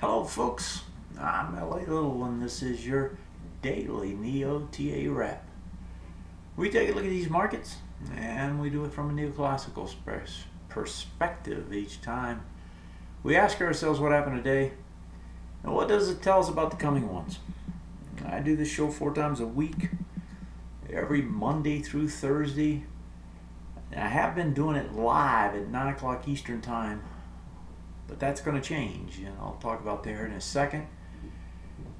Hello folks, I'm LA Little and this is your daily NeoTA wrap. We take a look at these markets and we do it from a neoclassical perspective each time. We ask ourselves what happened today and what does it tell us about the coming ones. I do this show 4 times a week, every Monday through Thursday. And I have been doing it live at 9 o'clock Eastern time. But that's going to change, and I'll talk about that in a second.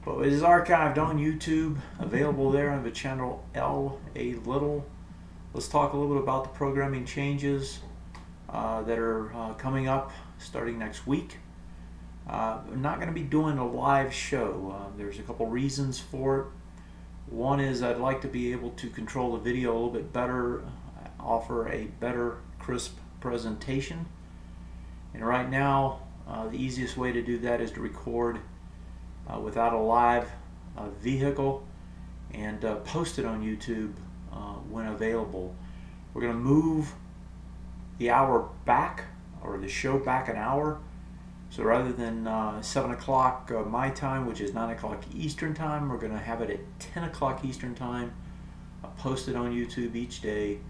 But it is archived on YouTube, available there on the channel LA Little. Let's talk a little bit about the programming changes that are coming up starting next week. I'm not going to be doing a live show. There's a couple reasons for it. One is I'd like to be able to control the video a little bit better, offer a better crisp presentation. And right now, the easiest way to do that is to record without a live vehicle and post it on YouTube when available. We're going to move the hour back, or the show back an hour. So rather than 7 o'clock my time, which is 9 o'clock Eastern time, we're going to have it at 10 o'clock Eastern time, posted on YouTube each day.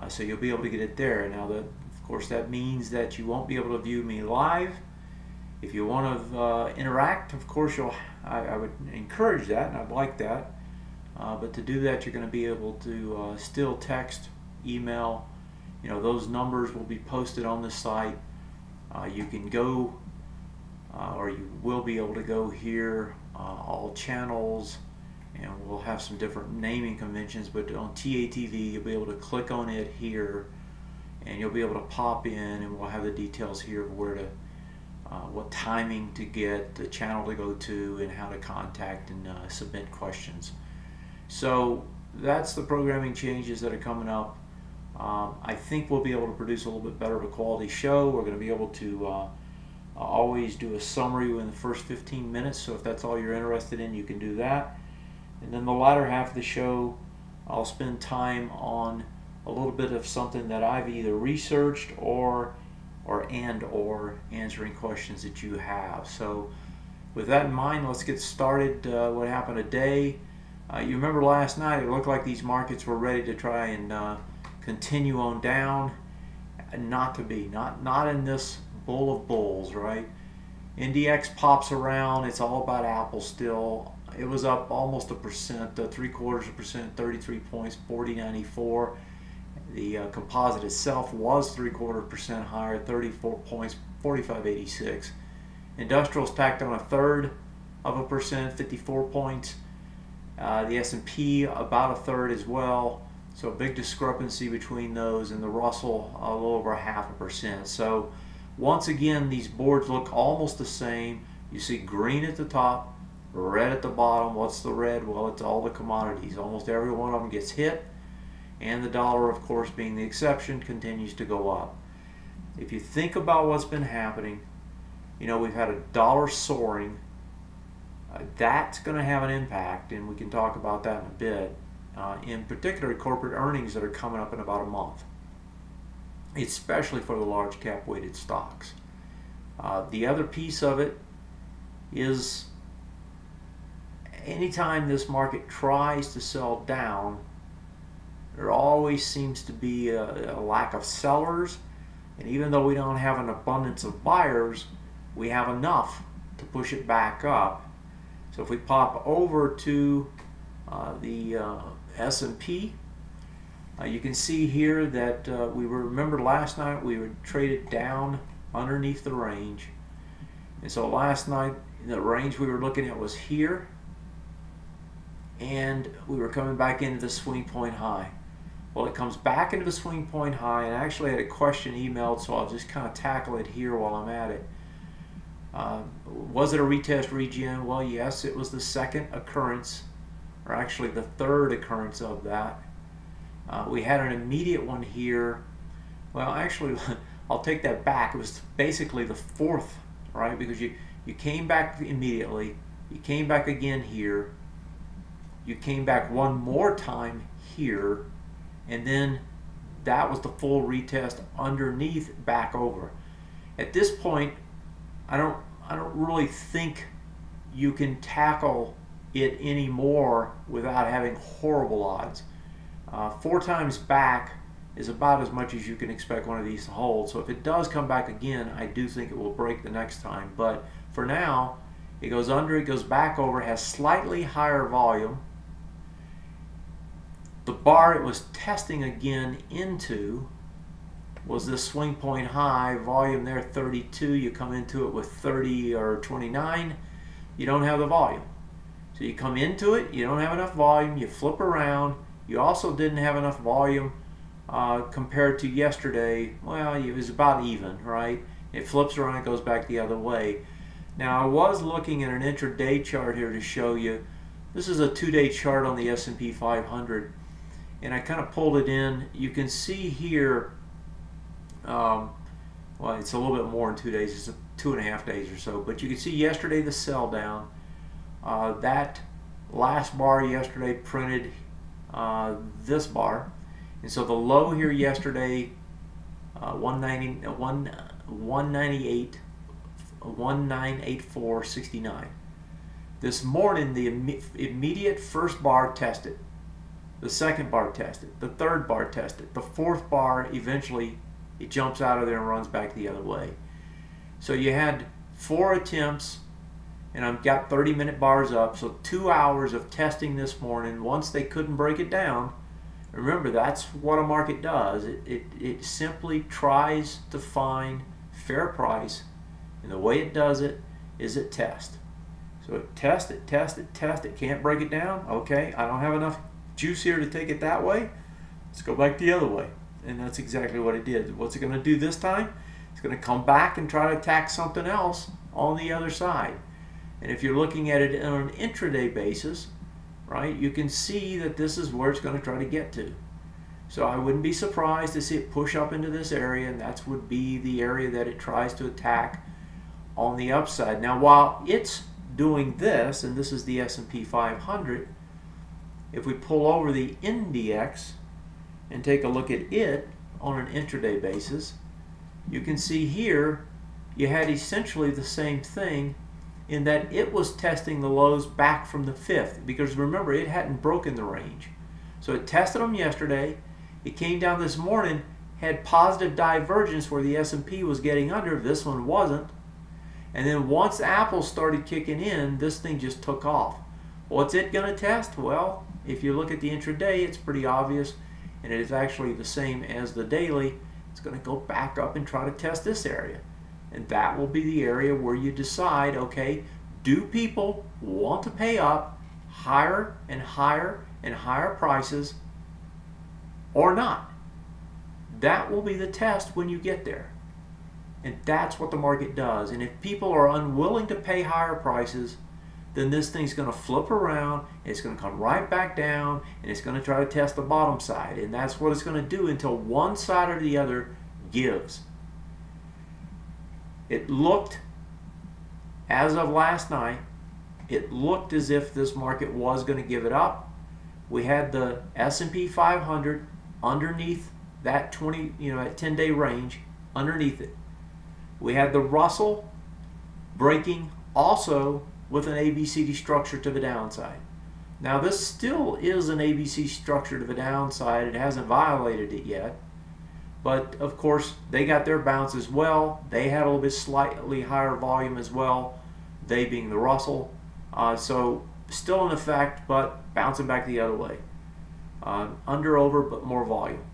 So you'll be able to get it there. Now, of course, that means that you won't be able to view me live. If you want to interact, of course, I would encourage that, and I'd like that. But to do that, you're going to be able to still text, email. You know, those numbers will be posted on the site. You can go, or you will be able to go here, all channels, and we'll have some different naming conventions. But on TATV, you'll be able to click on it here, and you'll be able to pop in, and we'll have the details here of where to, what timing to get, the channel to go to, and how to contact and submit questions. So that's the programming changes that are coming up. I think we'll be able to produce a little bit better of a quality show. We're going to be able to always do a summary within the first 15 minutes, so if that's all you're interested in, you can do that. And then the latter half of the show, I'll spend time on a little bit of something that I've either researched or answering questions that you have. So with that in mind, let's get started. What happened today? You remember last night it looked like these markets were ready to try and continue on down, and not to be, not in this bull of bulls, right? NDX pops around, it's all about Apple still. It was up almost 1%, 0.75%, 33 points, 40.94. The composite itself was 0.75% higher, 34 points, 45.86. Industrials tacked on 1/3%, 54 points. The S&P about 1/3 as well. So a big discrepancy between those, and the Russell a little over 0.5%. So once again, these boards look almost the same. You see green at the top, red at the bottom. What's the red? Well, it's all the commodities. Almost every one of them gets hit. And the dollar, of course, being the exception, continues to go up. If you think about what's been happening, you know, we've had a dollar soaring. That's going to have an impact, and we can talk about that in a bit. In particular, corporate earnings that are coming up in about a month, especially for the large cap weighted stocks. The other piece of it is anytime this market tries to sell down, there always seems to be a lack of sellers, and even though we don't have an abundance of buyers, we have enough to push it back up. So if we pop over to the S&P, you can see here that remember last night we were traded down underneath the range, and so last night the range we were looking at was here, and we were coming back into the swing point high. Well, it comes back into the swing point high, and I actually had a question emailed, so I'll just kind of tackle it here while I'm at it. Was it a retest region? Well, yes, it was the second occurrence, or actually the third occurrence of that. We had an immediate one here. Well, actually, I'll take that back. It was basically the fourth, right? Because you came back immediately, you came back again here, you came back one more time here, and then that was the full retest underneath back over. At this point, I I don't really think you can tackle it anymore without having horrible odds. 4 times back is about as much as you can expect one of these to hold. So if it does come back again, I do think it will break the next time. But for now, it goes under, it goes back over, has slightly higher volume. The bar it was testing again into was this swing point high, volume there 32. You come into it with 30 or 29, you don't have the volume. So you come into it, you don't have enough volume, you flip around. You also didn't have enough volume compared to yesterday. Well, it was about even, right? It flips around, it goes back the other way. Now I was looking at an intraday chart here to show you. This is a 2-day chart on the S&P 500, and I kind of pulled it in. You can see here, well, it's a little bit more in 2 days. It's 2.5 days or so, but you can see yesterday the sell down. That last bar yesterday printed this bar, and so the low here yesterday, 1984.69. This morning the immediate first bar tested, the second bar tested, the third bar tested, the fourth bar eventually it jumps out of there and runs back the other way. So you had 4 attempts, and I've got 30-minute bars up, so 2 hours of testing this morning. Once they couldn't break it down, remember that's what a market does. It simply tries to find fair price, and the way it does it is it tests. So it tests, it tests, it tests, it can't break it down. Okay, I don't have enough juice here to take it that way. Let's go back the other way. And that's exactly what it did. What's it going to do this time? It's going to come back and try to attack something else on the other side. And if you're looking at it on an intraday basis, right, you can see that this is where it's going to try to get to. So I wouldn't be surprised to see it push up into this area, and that would be the area that it tries to attack on the upside. Now while it's doing this, and this is the S&P 500, if we pull over the index and take a look at it on an intraday basis, you can see here you had essentially the same thing, in that it was testing the lows back from the 5th, because remember it hadn't broken the range. So it tested them yesterday, it came down this morning, had positive divergence where the S&P was getting under, this one wasn't, and then once Apple started kicking in, this thing just took off. What's it going to test? Well, if you look at the intraday, it's pretty obvious, and it is actually the same as the daily. It's going to go back up and try to test this area. And that will be the area where you decide, okay, do people want to pay up higher and higher and higher prices or not? That will be the test when you get there. And that's what the market does. And if people are unwilling to pay higher prices, then this thing's going to flip around, it's going to come right back down, and it's going to try to test the bottom side. And that's what it's going to do until one side or the other gives. It looked, as of last night, it looked as if this market was going to give it up. We had the S&P 500 underneath that 10-day range, underneath it. We had the Russell breaking also with an ABCD structure to the downside. Now this still is an ABC structure to the downside. It hasn't violated it yet. But of course they got their bounce as well. They had a little bit slightly higher volume as well, they being the Russell. So still in effect, but bouncing back the other way. Under, over, but more volume.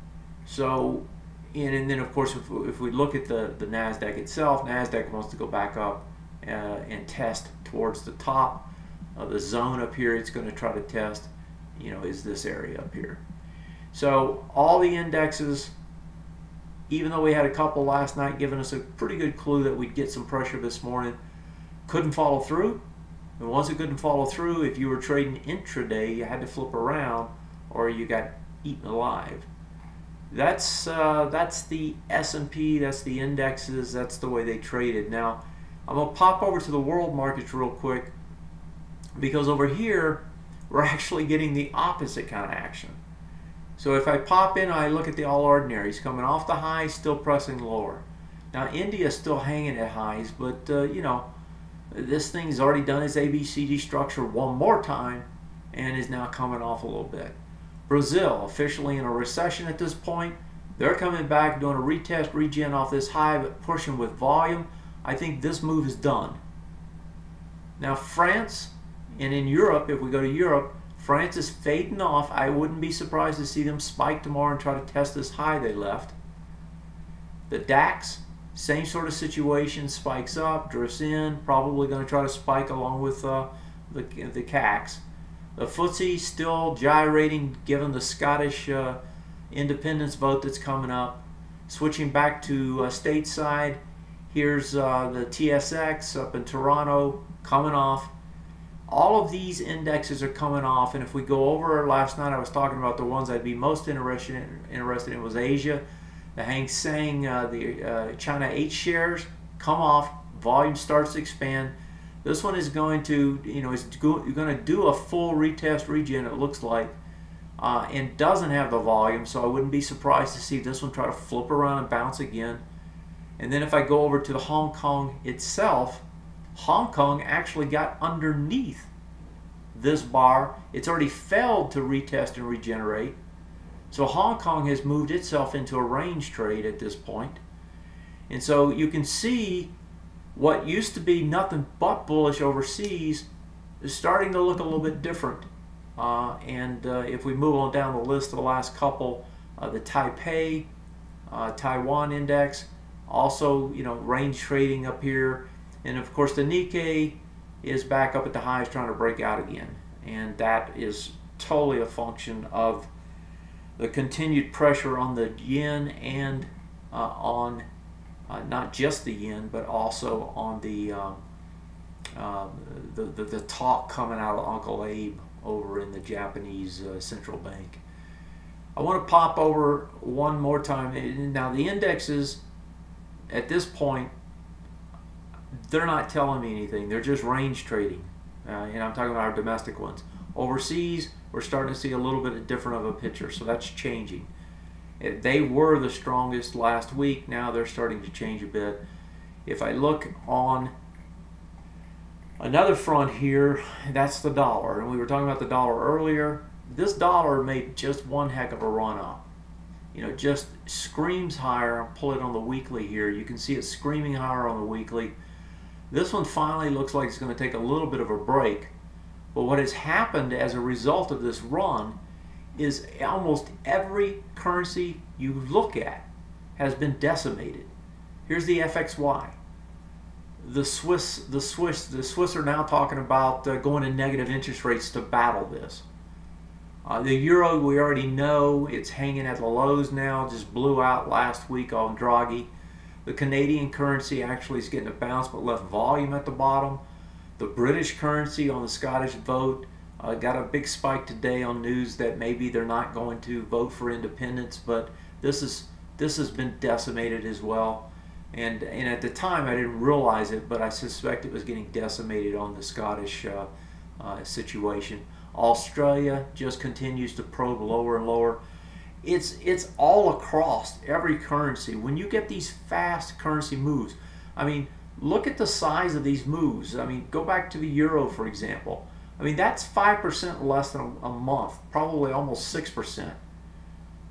So, and then of course if we look at the NASDAQ itself, NASDAQ wants to go back up and test towards the top. The zone up here it's going to try to test, is this area up here. So all the indexes, even though we had a couple last night giving us a pretty good clue that we'd get some pressure this morning, couldn't follow through. And once it couldn't follow through, if you were trading intraday, you had to flip around or you got eaten alive. That's the S&P, that's the indexes, that's the way they traded. Now, I'm going to pop over to the world markets real quick, because over here, we're actually getting the opposite kind of action. So if I pop in, I look at the all ordinaries coming off the highs, still pressing lower. Now India is still hanging at highs, but This thing's already done its ABCD structure one more time and is now coming off a little bit. Brazil, officially in a recession at this point. They're coming back, doing a retest, regen off this high, but pushing with volume. I think this move is done. Now France, and in Europe, if we go to Europe, France is fading off. I wouldn't be surprised to see them spike tomorrow and try to test this high they left. The DAX, same sort of situation, spikes up, drifts in, probably going to try to spike along with the CACs. The FTSE still gyrating given the Scottish independence vote that's coming up. Switching back to stateside, here's the TSX up in Toronto coming off. All of these indexes are coming off, and if we go over last night, I was talking about the ones I'd be most interested in was Asia. The Hang Seng, the China 8 shares come off, volume starts to expand. This one is going to, is going to do a full retest regen, it looks like, and doesn't have the volume, so I wouldn't be surprised to see this one try to flip around and bounce again. And then if I go over to the Hong Kong itself, Hong Kong actually got underneath this bar. It's already failed to retest and regenerate. So Hong Kong has moved itself into a range trade at this point. And so you can see what used to be nothing but bullish overseas is starting to look a little bit different. If we move on down the list of the last couple, the Taipei, Taiwan index, also range trading up here. And of course the Nikkei is back up at the highs trying to break out again. And that is totally a function of the continued pressure on the yen and on not just the yen, but also on the talk coming out of Uncle Abe over in the Japanese central bank. I want to pop over one more time. Now the indexes at this point, they're not telling me anything. They're just range trading. And I'm talking about our domestic ones. Overseas, we're starting to see a little bit different of a picture, so that's changing. They were the strongest last week. Now they're starting to change a bit. If I look on another front here, that's the dollar. And we were talking about the dollar earlier. This dollar made just one heck of a run up. Just screams higher. I'll pull it on the weekly here. You can see it screaming higher on the weekly. This one finally looks like it's going to take a little bit of a break. But what has happened as a result of this run is almost every currency you look at has been decimated. Here's the FXY. The Swiss are now talking about going to negative interest rates to battle this. The euro, we already know it's hanging at the lows now. Just blew out last week on Draghi. The Canadian currency actually is getting a bounce, but left volume at the bottom. The British currency on the Scottish vote got a big spike today on news that maybe they're not going to vote for independence, but this has been decimated as well. And at the time I didn't realize it, but I suspect it was getting decimated on the Scottish situation. Australia just continues to probe lower and lower. It's all across every currency. When you get these fast currency moves, I mean, look at the size of these moves. I mean, go back to the euro, for example. I mean, that's 5% less than a month, probably almost 6%.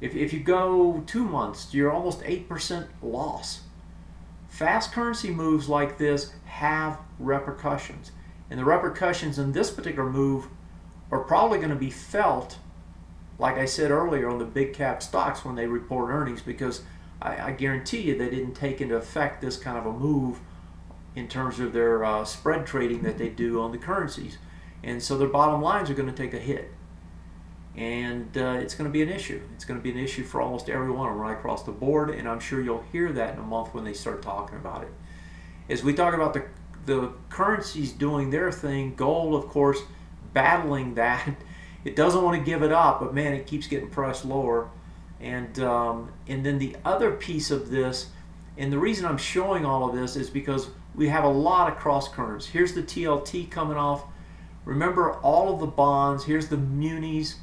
If you go 2 months, you're almost 8% loss. Fast currency moves like this have repercussions. And the repercussions in this particular move are probably going to be felt, like I said earlier, on the big cap stocks when they report earnings, because I guarantee you they didn't take into effect this kind of a move in terms of their spread trading that they do on the currencies. And so their bottom lines are going to take a hit. And it's going to be an issue. It's going to be an issue for almost everyone right across the board, and I'm sure you'll hear that in a month when they start talking about it. As we talk about the currencies doing their thing, gold, of course, battling that. It doesn't want to give it up, but man, it keeps getting pressed lower. And then the other piece of this, and the reason I'm showing all of this is because we have a lot of cross currents. Here's the TLT coming off. Remember all of the bonds. Here's the munis,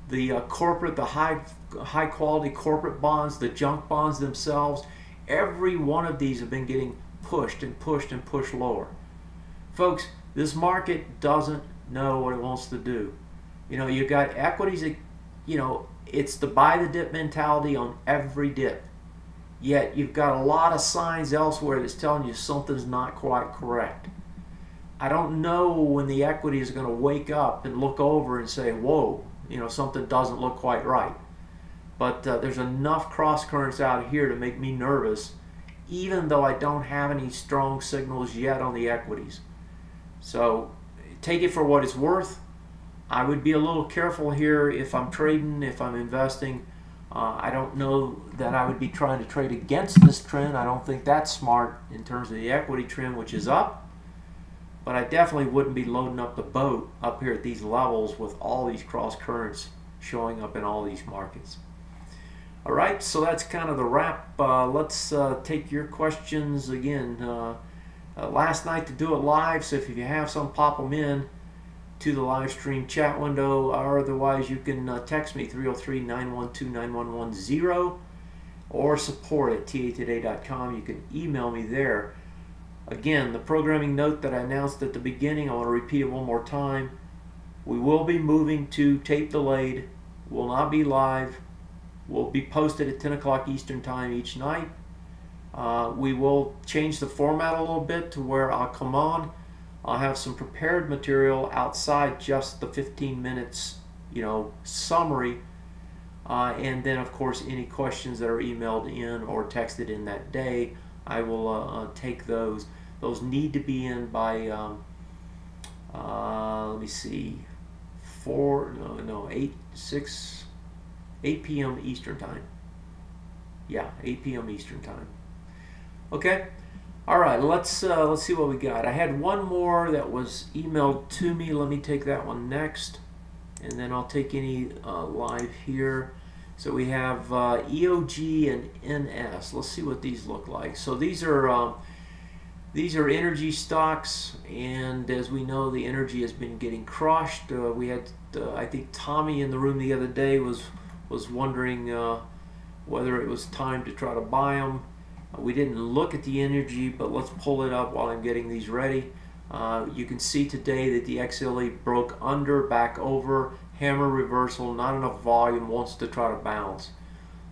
the corporate, the high quality corporate bonds, the junk bonds themselves. Every one of these have been getting pushed and pushed and pushed lower. Folks, this market doesn't know what it wants to do. You know, you got equities that, you know, it's the buy the dip mentality on every dip. Yet you've got a lot of signs elsewhere that's telling you something's not quite correct. I don't know when the equity is going to wake up and look over and say, whoa, you know, something doesn't look quite right. But there's enough cross currents out here to make me nervous, even though I don't have any strong signals yet on the equities. So take it for what it's worth. I would be a little careful here if I'm trading, if I'm investing. I don't know that I would be trying to trade against this trend. I don't think that's smart in terms of the equity trend, which is up. But I definitely wouldn't be loading up the boat up here at these levels with all these cross currents showing up in all these markets. All right, so that's kind of the wrap. Let's take your questions again. Last night to do it live, so if you have some, pop them in to the live stream chat window, or otherwise you can text me 303-912-9110 or support at tatoday.com. You can email me there. Again, the programming note that I announced at the beginning, I want to repeat it one more time. We will be moving to tape delayed, will not be live, will be posted at 10 o'clock Eastern time each night. We will change the format a little bit to where I'll come on, I'll have some prepared material outside just the 15 minutes, you know, summary, and then of course any questions that are emailed in or texted in that day, I will take those. Those need to be in by let me see, 8 p.m. Eastern time. Yeah, 8 p.m. Eastern time. Okay. All right, let's see what we got. I had one more that was emailed to me. Let me take that one next, and then I'll take any live here. So we have EOG and NS. Let's see what these look like. So these are energy stocks, and as we know, the energy has been getting crushed. We had I think Tommy in the room the other day was wondering whether it was time to try to buy them. We didn't look at the energy, but let's pull it up while I'm getting these ready. You can see today that the XLE broke under, back over, hammer reversal, not enough volume, wants to try to bounce.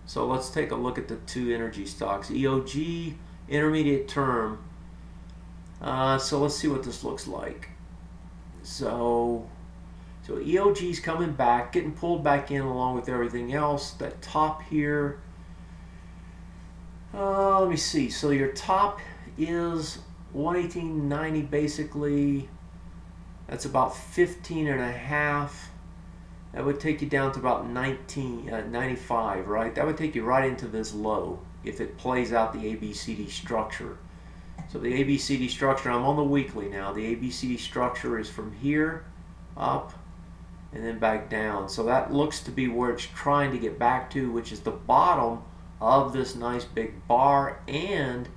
So let's take a look at the two energy stocks. EOG, intermediate term. So let's see what this looks like. So EOG's coming back, getting pulled back in along with everything else. That top here, let me see. So your top is 118.90 basically. That's about 15 and a half. That would take you down to about 95, right? That would take you right into this low if it plays out the ABCD structure. So the ABCD structure, I'm on the weekly now. The ABCD structure is from here up and then back down. So that looks to be where it's trying to get back to, which is the bottom of this nice big bar and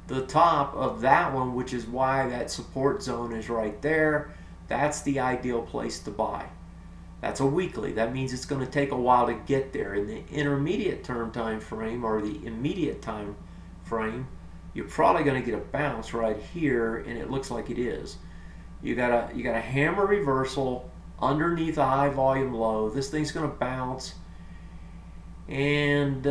the top of that one, which is why that support zone is right there. That's the ideal place to buy. That's a weekly. That means it's going to take a while to get there. In the intermediate term time frame or the immediate time frame, you're probably going to get a bounce right here, and it looks like it is. You got a hammer reversal underneath a high volume low. This thing's going to bounce, and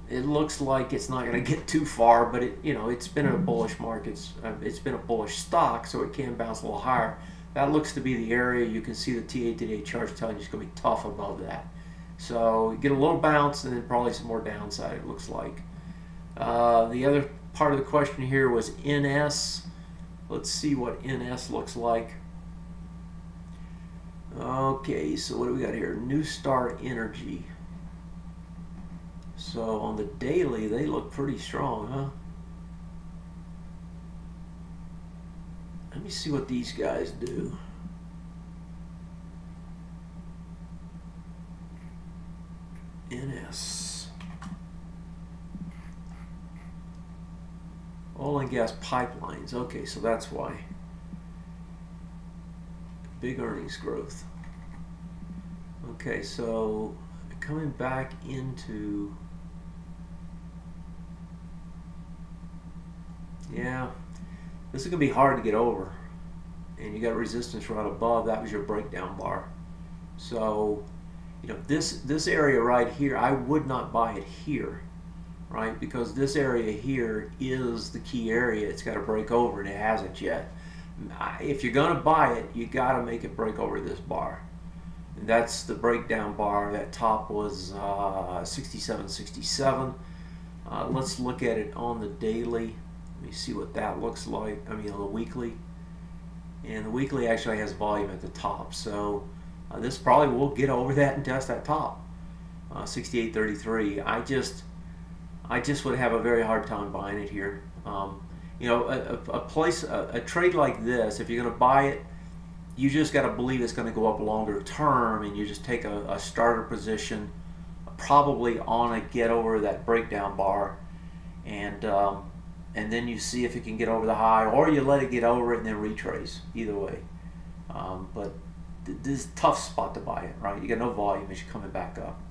it looks like it's not going to get too far, but it's been in a bullish market. It's been a bullish stock, so it can bounce a little higher. That looks to be the area. You can see the TA today chart telling you it's going to be tough above that. So you get a little bounce and then probably some more downside, it looks like. The other part of the question here was NS. Let's see what NS looks like. Okay, so what do we got here? New Star Energy. So on the daily, they look pretty strong, huh? Let me see what these guys do. NS. Oil and gas pipelines. Okay, so that's why. Big earnings growth. Okay, so coming back into... Yeah, this is going to be hard to get over. and you got resistance right above. That was your breakdown bar. So, you know, this area right here, I would not buy it here, right? Because this area here is the key area. It's got to break over, and it hasn't yet. If you're going to buy it, you got to make it break over this bar. And that's the breakdown bar. That top was 67.67. Let's look at it on the daily. Let me see what that looks like. I mean, on the weekly. And the weekly actually has volume at the top. So this probably will get over that and test that top. 68.33. I just would have a very hard time buying it here. You know, a trade like this, if you're going to buy it, you just got to believe it's going to go up longer term, and you just take a starter position, probably on a get over that breakdown bar, and then you see if it can get over the high, or you let it get over it and then retrace. Either way, but this is a tough spot to buy it, right? You got no volume as you're coming back up.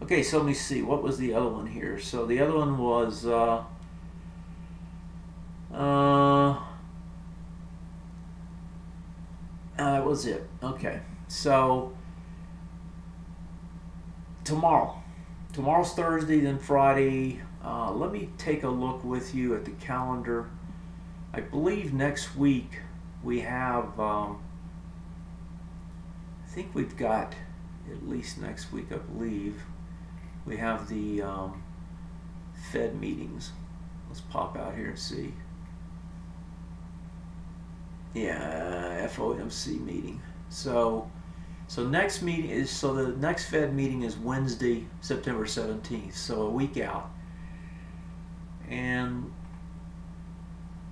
Okay, so let me see, what was the other one here? So the other one was that was it. Okay, so tomorrow's Thursday, then Friday. Let me take a look with you at the calendar. I believe next week we have, I think we've got, at least next week I believe, we have the Fed meetings. Let's pop out here and see. Yeah, FOMC meeting. So next meeting is, so the next Fed meeting is Wednesday, September 17th, so a week out. And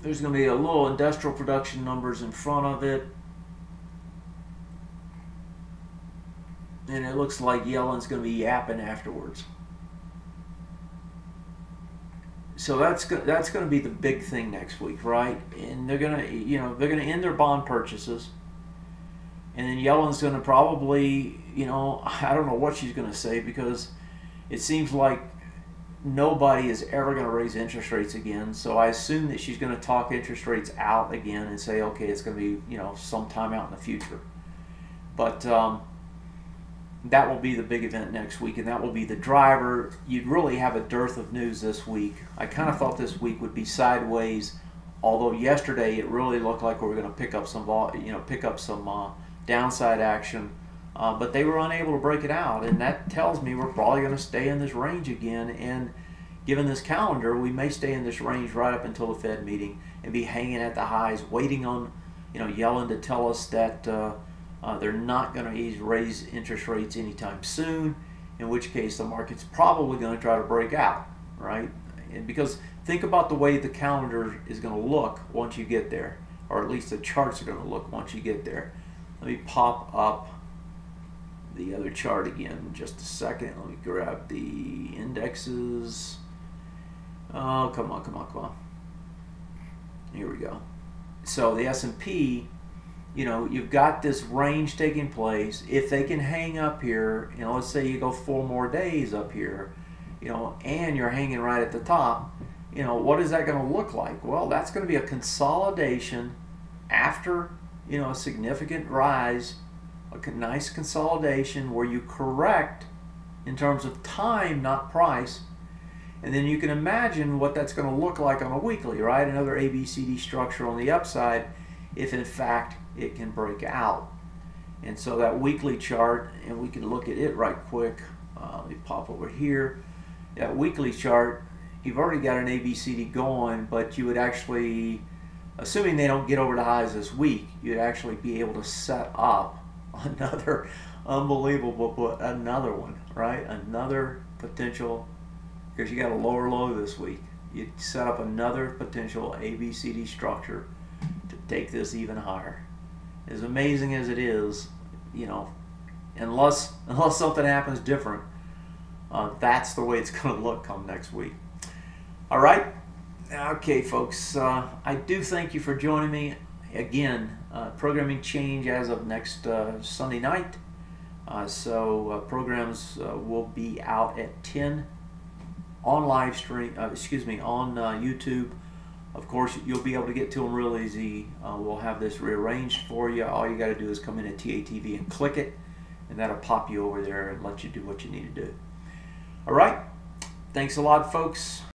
there's going to be a little industrial production numbers in front of it. And it looks like Yellen's going to be yapping afterwards. So that's going to be the big thing next week, right? And they're going to, you know, they're going to end their bond purchases. And then Yellen's going to probably, you know, I don't know what she's going to say, because it seems like nobody is ever going to raise interest rates again. So I assume that she's going to talk interest rates out again and say, okay, it's going to be, you know, sometime out in the future. But that will be the big event next week, and that will be the driver. You'd really have a dearth of news this week. I kind of thought this week would be sideways, although yesterday it really looked like we were going to pick up some, downside action, but they were unable to break it out, and that tells me we're probably going to stay in this range again. And given this calendar, we may stay in this range right up until the Fed meeting and be hanging at the highs, waiting on, you know, Yellen to tell us that they're not going to raise interest rates anytime soon, in which case the market's probably going to try to break out, right? And because think about the way the calendar is going to look once you get there, or at least the charts are going to look once you get there. Let me pop up the other chart again in just a second. Let me grab the indexes. Oh, come on, come on, come on. Here we go. So the S&P, you know, you've got this range taking place. If they can hang up here, you know, let's say you go 4 more days up here, you know, and you're hanging right at the top, you know, what is that going to look like? Well, that's going to be a consolidation after, you know, a significant rise, a nice consolidation where you correct in terms of time, not price. And then you can imagine what that's going to look like on a weekly, right? Another ABCD structure on the upside, if in fact it can break out. And so that weekly chart, and we can look at it right quick. Let me pop over here. That weekly chart, you've already got an ABCD going, but you would actually, assuming they don't get over the highs this week, you'd actually be able to set up another unbelievable, but another one, right? Another potential, because you got a lower low this week. You set up another potential ABCD structure to take this even higher. As amazing as it is, you know, unless something happens different, that's the way it's going to look come next week. All right. Okay, folks, I do thank you for joining me. Again, programming change as of next Sunday night. So programs will be out at 10 on live stream, on YouTube, Of course, you'll be able to get to them real easy. We'll have this rearranged for you. All you got to do is come in at TATV and click it, and that'll pop you over there and let you do what you need to do. All right. Thanks a lot, folks.